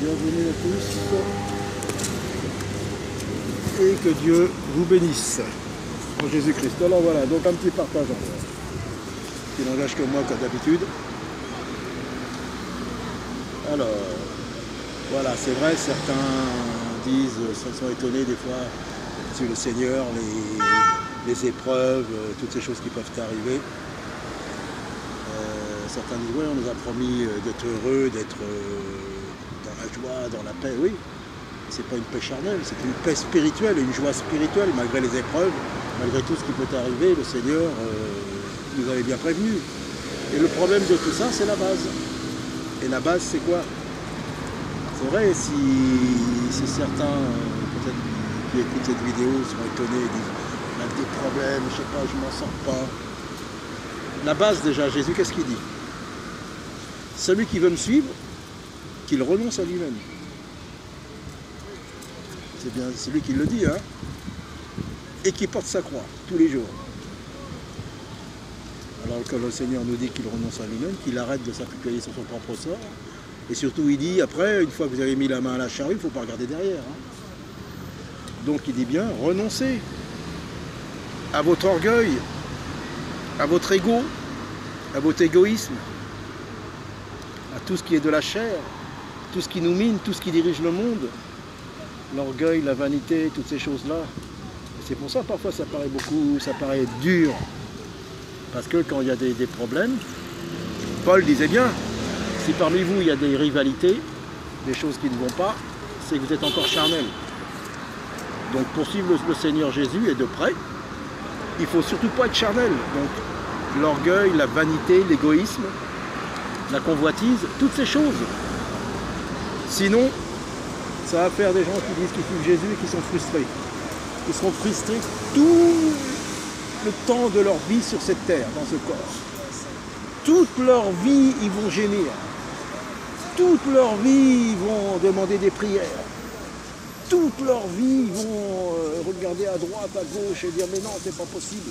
Bienvenue à tous. Et que Dieu vous bénisse. En Jésus-Christ. Alors voilà, donc un petit partage en vrai. Qui n'engage que moi comme d'habitude. Alors, voilà, c'est vrai, certains disent, sont étonnés des fois sur le Seigneur, les épreuves, toutes ces choses qui peuvent arriver. Certains disent, oui, on nous a promis d'être heureux, d'être dans la joie, dans la paix. Oui, c'est pas une paix charnelle, c'est une paix spirituelle, une joie spirituelle, malgré les épreuves, malgré tout ce qui peut arriver, le Seigneur nous avait bien prévenus. Et le problème de tout ça, c'est la base. Et la base, c'est quoi? C'est vrai, si certains, peut-être qui écoutent cette vidéo, seront étonnés et disent, on a des problèmes, je sais pas, je m'en sors pas. La base déjà, Jésus, qu'est-ce qu'il dit? Celui qui veut me suivre, qu'il renonce à lui-même. C'est bien, c'est lui qui le dit, hein? Et qui porte sa croix tous les jours. Alors que le Seigneur nous dit qu'il renonce à lui-même, qu'il arrête de s'appuyer sur son propre sort. Et surtout, il dit, après, une fois que vous avez mis la main à la charrue, il ne faut pas regarder derrière. Hein? Donc il dit bien, renoncez à votre orgueil, à votre ego, à votre égoïsme, à tout ce qui est de la chair, tout ce qui nous mine, tout ce qui dirige le monde, l'orgueil, la vanité, toutes ces choses-là. C'est pour ça parfois ça paraît beaucoup, ça paraît dur, parce que quand il y a des problèmes, Paul disait bien, si parmi vous il y a des rivalités, des choses qui ne vont pas, c'est que vous êtes encore charnel. Donc pour suivre le Seigneur Jésus et de près, il ne faut surtout pas être charnel. Donc l'orgueil, la vanité, l'égoïsme, la convoitise, toutes ces choses. Sinon, ça va faire des gens qui disent qu'ils suivent Jésus et qui sont frustrés. Ils seront frustrés tout le temps de leur vie sur cette terre, dans ce corps. Toute leur vie, ils vont gémir. Toute leur vie, ils vont demander des prières. Toute leur vie, ils vont regarder à droite, à gauche et dire mais non, c'est pas possible.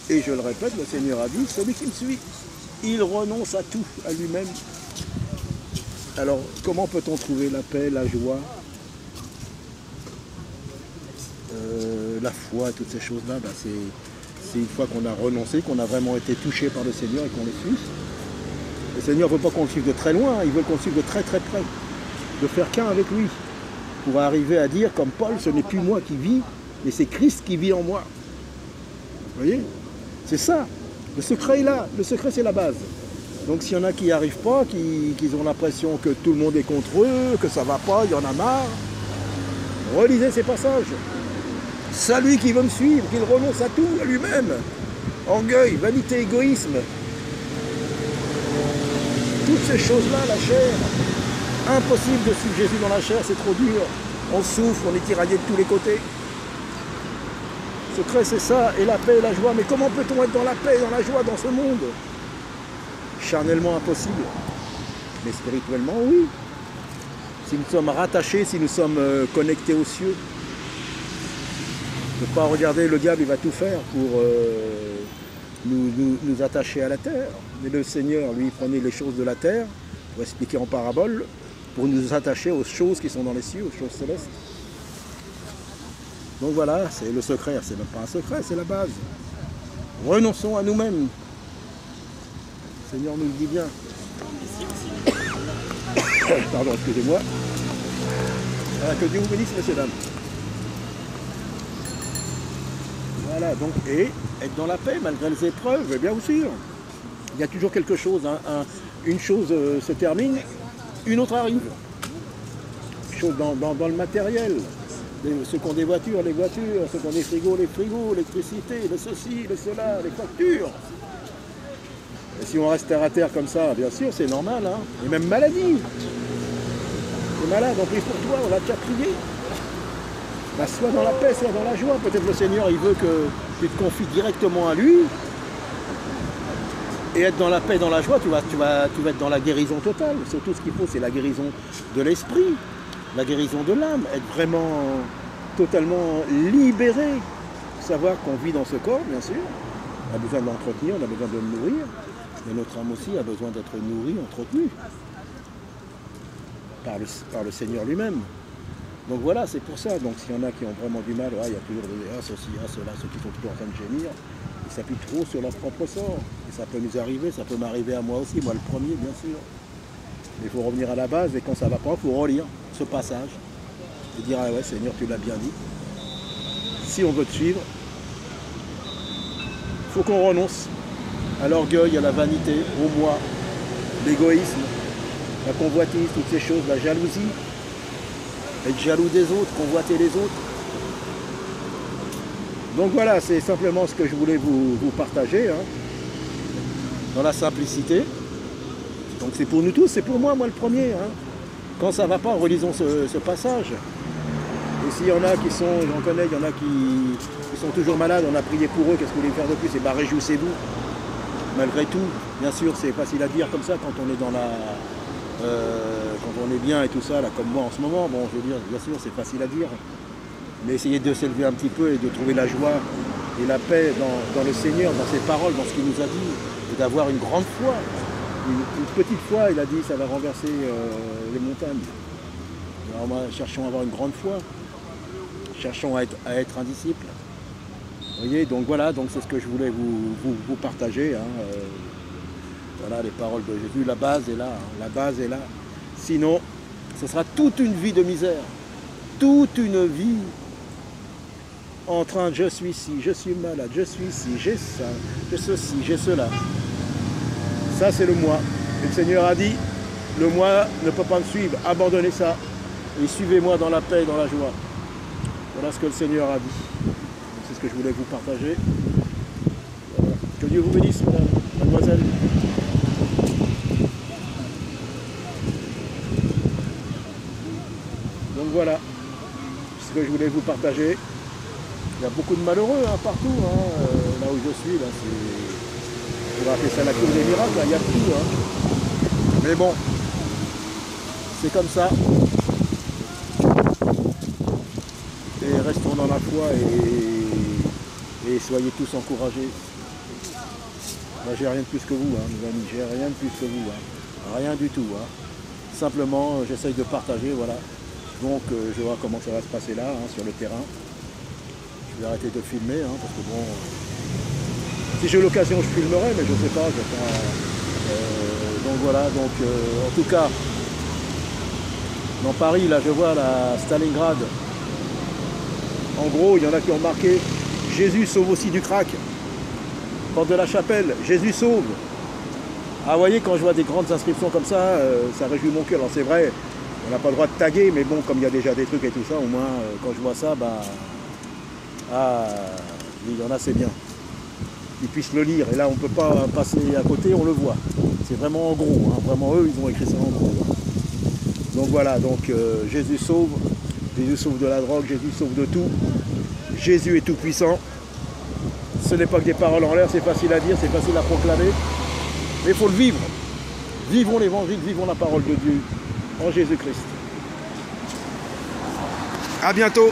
Et je le répète, le Seigneur a dit, celui qui me suit, il renonce à tout, à lui-même. Alors, comment peut-on trouver la paix, la joie, la foi, toutes ces choses-là? Ben, c'est une fois qu'on a renoncé, qu'on a vraiment été touché par le Seigneur et qu'on le suit. Le Seigneur ne veut pas qu'on le suive de très loin, il veut qu'on le suive de très très près, de faire qu'un avec lui, pour arriver à dire, comme Paul, ce n'est plus moi qui vis, mais c'est Christ qui vit en moi. Vous voyez? C'est ça. Le secret est là. Le secret, c'est la base. Donc s'il y en a qui n'y arrivent pas, qui ont l'impression que tout le monde est contre eux, que ça ne va pas, il y en a marre, relisez ces passages. Celui qui veut me suivre, qu'il renonce à tout, à lui-même. Orgueil, vanité, égoïsme. Toutes ces choses-là, la chair. Impossible de suivre Jésus dans la chair, c'est trop dur. On souffre, on est tiraillé de tous les côtés. Le secret, c'est ça, et la paix et la joie. Mais comment peut-on être dans la paix et dans la joie dans ce monde? Charnellement impossible. Mais spirituellement, oui. Si nous sommes rattachés, si nous sommes connectés aux cieux. Ne pas regarder, le diable, il va tout faire pour nous attacher à la terre. Mais le Seigneur, lui, prenait les choses de la terre, pour expliquer en parabole, pour nous attacher aux choses qui sont dans les cieux, aux choses célestes. Donc voilà, c'est le secret, c'est même pas un secret, c'est la base. Renonçons à nous-mêmes. Le Seigneur nous le dit bien. Pardon, excusez-moi. Que Dieu vous bénisse, messieurs, dames. Voilà, donc, et être dans la paix malgré les épreuves, bien sûr. Il y a toujours quelque chose, hein, une chose se termine, une autre arrive. Chose dans le matériel. Ceux qui ont des voitures, les voitures, ceux qui ont des frigos, les frigos, l'électricité, le ceci, le cela, les factures. Et si on reste terre à terre comme ça, bien sûr, c'est normal, hein. Et même maladie. T'es malade, on prie pour toi, on va déjà prier. Bah, soit dans la paix, soit dans la joie. Peut-être le Seigneur, il veut que tu te confies directement à lui. Et être dans la paix, dans la joie, tu vas être dans la guérison totale. Surtout ce qu'il faut, c'est la guérison de l'esprit, la guérison de l'âme. Être vraiment totalement libéré. Savoir qu'on vit dans ce corps, bien sûr. On a besoin de l'entretenir, on a besoin de le nourrir. Mais notre âme aussi a besoin d'être nourrie, entretenue. par le Seigneur lui-même. Donc voilà, c'est pour ça. Donc s'il y en a qui ont vraiment du mal, ouais, il y a toujours ceci, cela, ceux qui sont toujours en train de gémir, ils s'appuient trop sur leur propre sort. Et ça peut nous arriver, ça peut m'arriver à moi aussi, moi le premier bien sûr. Mais il faut revenir à la base et quand ça ne va pas, il faut relire ce passage et dire ah ouais Seigneur, tu l'as bien dit. Si on veut te suivre, il faut qu'on renonce à l'orgueil, à la vanité, au moi, l'égoïsme, la convoitise, toutes ces choses, la jalousie, être jaloux des autres, convoiter les autres. Donc voilà, c'est simplement ce que je voulais vous partager, hein, dans la simplicité. Donc c'est pour nous tous, c'est pour moi le premier. Hein. Quand ça ne va pas, relisons ce passage. Et s'il y en a qui sont, j'en connais, il y en a qui sont toujours malades, on a prié pour eux, qu'est-ce que vous voulez faire de plus? Et bien réjouissez-vous. Malgré tout, bien sûr, c'est facile à dire comme ça quand on est dans la... quand on est bien et tout ça, là, comme moi en ce moment, bon, je veux dire, bien sûr, c'est facile à dire. Mais essayez de s'élever un petit peu et de trouver la joie et la paix dans le Seigneur, dans ses paroles, dans ce qu'il nous a dit, et d'avoir une grande foi. Une petite foi, il a dit, ça va renverser les montagnes. Alors moi, cherchons à avoir une grande foi. Cherchons à être un disciple. Vous voyez, donc voilà, donc c'est ce que je voulais vous partager. Hein, voilà les paroles de Jésus, la base est là, hein, la base est là. Sinon, ce sera toute une vie de misère, toute une vie en train de je suis ci, je suis malade, je suis ci, j'ai ça, j'ai ceci, j'ai cela. Ça c'est le moi. Et le Seigneur a dit, le moi ne peut pas me suivre, abandonnez ça et suivez-moi dans la paix et dans la joie. Voilà ce que le Seigneur a dit. C'est ce que je voulais vous partager. Voilà. Que Dieu vous bénisse, mademoiselle. Donc voilà ce que je voulais vous partager. Il y a beaucoup de malheureux hein, partout, hein, là où je suis. Là, on va appeler ça la cour des miracles, là, il y a tout. Hein. Mais bon, c'est comme ça. Et restons dans la foi et soyez tous encouragés. Moi j'ai rien de plus que vous, hein, mes amis, j'ai rien de plus que vous, hein. Rien du tout. Hein. Simplement j'essaye de partager, voilà. Donc je vois comment ça va se passer là, hein, sur le terrain. Je vais arrêter de filmer, hein, parce que bon, si j'ai l'occasion je filmerai, mais je ne sais pas. Donc voilà, donc en tout cas, dans Paris, là je vois la Stalingrad. En gros, il y en a qui ont marqué « Jésus sauve aussi du crack ». Porte de la Chapelle, « Jésus sauve ». Ah, vous voyez, quand je vois des grandes inscriptions comme ça, ça réjouit mon cœur. Alors c'est vrai, on n'a pas le droit de taguer, mais bon, comme il y a déjà des trucs et tout ça, au moins, quand je vois ça, bah... Ah, il y en a, c'est bien. Qu'ils puissent le lire. Et là, on ne peut pas passer à côté, on le voit. C'est vraiment en gros, hein. Vraiment, eux, ils ont écrit ça en gros. Hein. Donc voilà, donc Jésus sauve. Jésus sauve de la drogue, Jésus sauve de tout. Jésus est tout puissant. Ce n'est pas que des paroles en l'air, c'est facile à dire, c'est facile à proclamer. Mais il faut le vivre. Vivons l'évangile, vivons la parole de Dieu en Jésus-Christ. À bientôt.